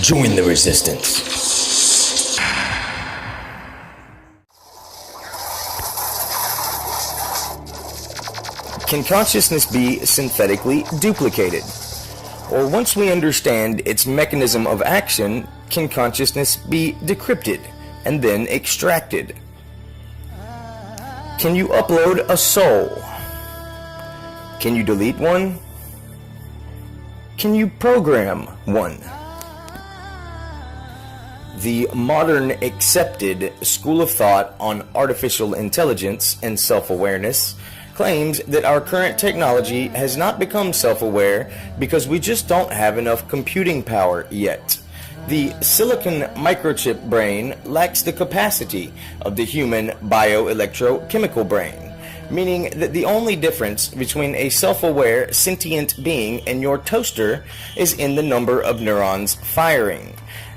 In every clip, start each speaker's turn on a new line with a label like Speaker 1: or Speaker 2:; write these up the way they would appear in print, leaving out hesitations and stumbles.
Speaker 1: Join the resistance. Can consciousness be synthetically duplicated? Or once we understand its mechanism of action, can consciousness be decrypted and then extracted? Can you upload a soul? Can you delete one? Can you program one? The modern accepted school of thought on artificial intelligence and self-awareness claims that our current technology has not become self-aware because we just don't have enough computing power yet. The silicon microchip brain lacks the capacity of the human bioelectrochemical brain, meaning that the only difference between a self-aware sentient being and your toaster is in the number of neurons firing.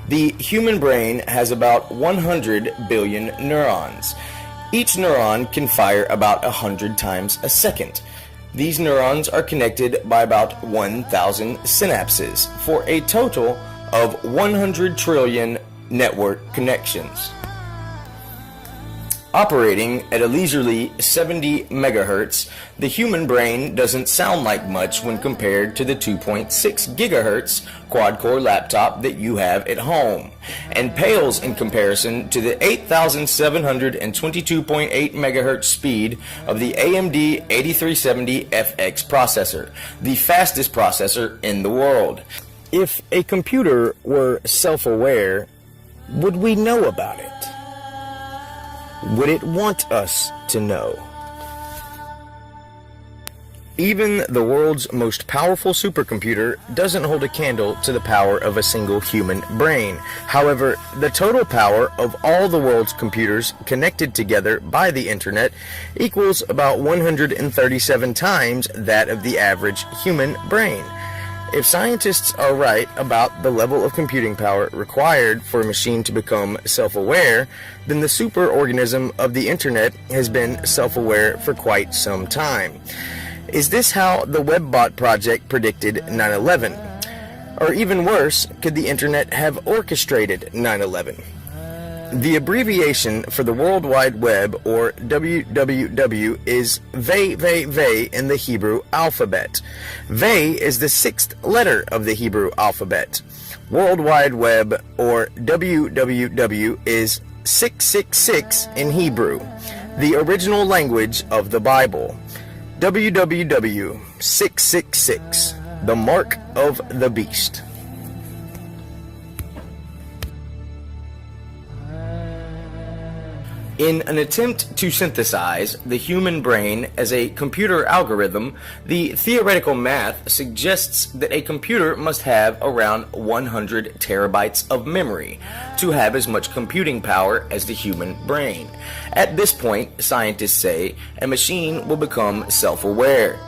Speaker 1: The human brain has about 100 billion neurons. Each neuron can fire about 100 times a second. These neurons are connected by about 1,000 synapses for a total of 100 trillion network connections. Operating at a leisurely 70 megahertz, the human brain doesn't sound like much when compared to the 2.6 gigahertz quad-core laptop that you have at home, and pales in comparison to the 8,722.8 megahertz speed of the AMD 8370 FX processor, the fastest processor in the world. If a computer were self-aware, would we know about it? Would it want us to know? Even the world's most powerful supercomputer doesn't hold a candle to the power of a single human brain. However, the total power of all the world's computers connected together by the internet equals about 137 times that of the average human brain. If scientists are right about the level of computing power required for a machine to become self-aware, then the superorganism of the internet has been self-aware for quite some time. Is this how the WebBot project predicted 9/11? Or even worse, could the internet have orchestrated 9/11? The abbreviation for the World Wide Web, or WWW, is Vey in the Hebrew alphabet. Vey is the sixth letter of the Hebrew alphabet. World Wide Web, or WWW, is 666 in Hebrew, the original language of the Bible. WWW 666, the mark of the beast. In an attempt to synthesize the human brain as a computer algorithm, the theoretical math suggests that a computer must have around 100 terabytes of memory to have as much computing power as the human brain. At this point, scientists say a machine will become self-aware.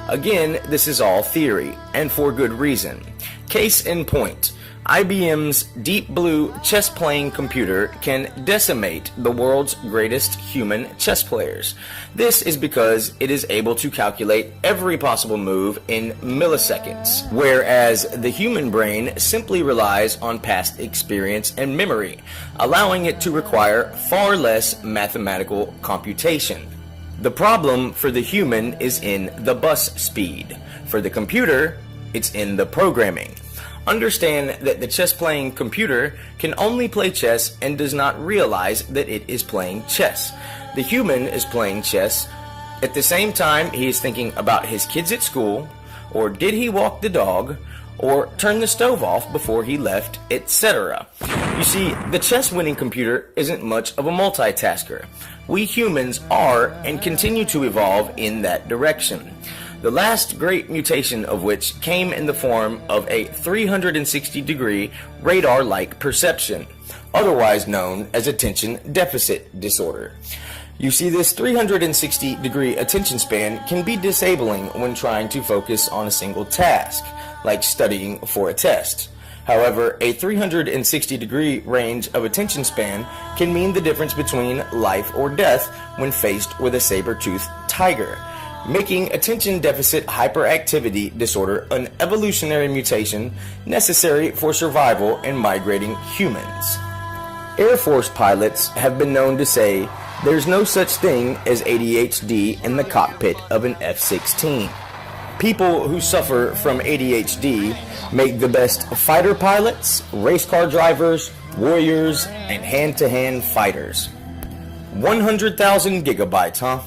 Speaker 1: Again, this is all theory, and for good reason. Case in point, IBM's Deep Blue chess-playing computer can decimate the world's greatest human chess players. This is because it is able to calculate every possible move in milliseconds, whereas the human brain simply relies on past experience and memory, allowing it to require far less mathematical computation. The problem for the human is in the bus speed. For the computer, it's in the programming. Understand that the chess-playing computer can only play chess and does not realize that it is playing chess. The human is playing chess. At the same time, he is thinking about his kids at school, or did he walk the dog, or turn the stove off before he left, etc. You see, the chess-winning computer isn't much of a multitasker. We humans are and continue to evolve in that direction. The last great mutation of which came in the form of a 360-degree radar-like perception, otherwise known as attention deficit disorder. You see, this 360-degree attention span can be disabling when trying to focus on a single task, like studying for a test. However, a 360-degree range of attention span can mean the difference between life or death when faced with a saber-toothed tiger. making attention deficit hyperactivity disorder an evolutionary mutation necessary for survival in migrating humans. Air Force pilots have been known to say there's no such thing as ADHD in the cockpit of an F-16. People who suffer from ADHD make the best fighter pilots, race car drivers, warriors, and hand-to-hand fighters. 100,000 gigabytes, huh?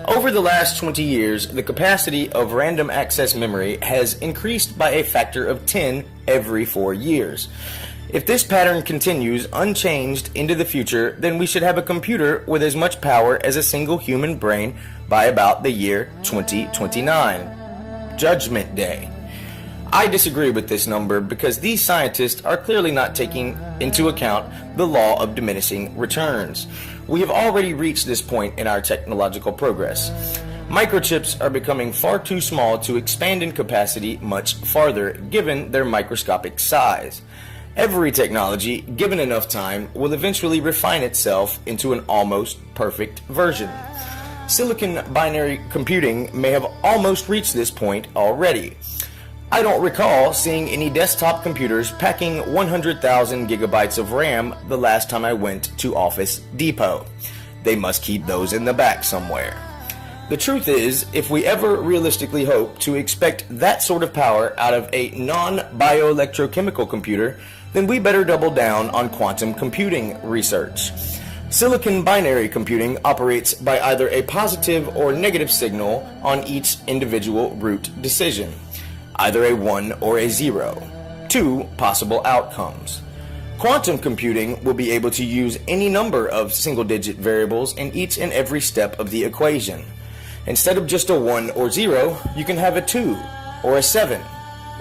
Speaker 1: Over the last 20 years, the capacity of random access memory has increased by a factor of 10 every 4 years. If this pattern continues unchanged into the future, then we should have a computer with as much power as a single human brain by about the year 2029. Judgment Day. I disagree with this number because these scientists are clearly not taking into account the law of diminishing returns. We have already reached this point in our technological progress. Microchips are becoming far too small to expand in capacity much farther, given their microscopic size. Every technology, given enough time, will eventually refine itself into an almost perfect version. Silicon binary computing may have almost reached this point already. I don't recall seeing any desktop computers packing 100,000 gigabytes of RAM the last time I went to Office Depot. They must keep those in the back somewhere. The truth is, if we ever realistically hope to expect that sort of power out of a non-bioelectrochemical computer, then we better double down on quantum computing research. Silicon binary computing operates by either a positive or negative signal on each individual root decision, either a 1 or a 0, 2 possible outcomes. Quantum computing will be able to use any number of single-digit variables in each and every step of the equation. Instead of just a 1 or 0, you can have a 2, or a 7,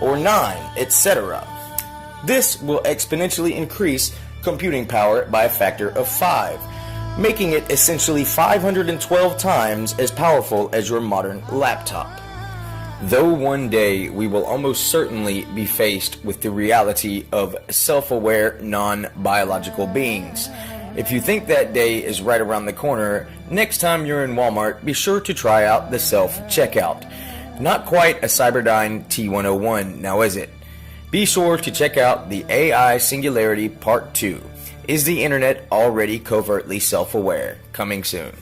Speaker 1: or 9, etc. This will exponentially increase computing power by a factor of 5, making it essentially 512 times as powerful as your modern laptop. Though one day we will almost certainly be faced with the reality of self-aware non-biological beings. If you think that day is right around the corner, next time you're in Walmart, be sure to try out the self-checkout. Not quite a Cyberdyne T101, now is it? Be sure to check out the AI Singularity Part 2. Is the Internet already covertly self-aware? Coming soon.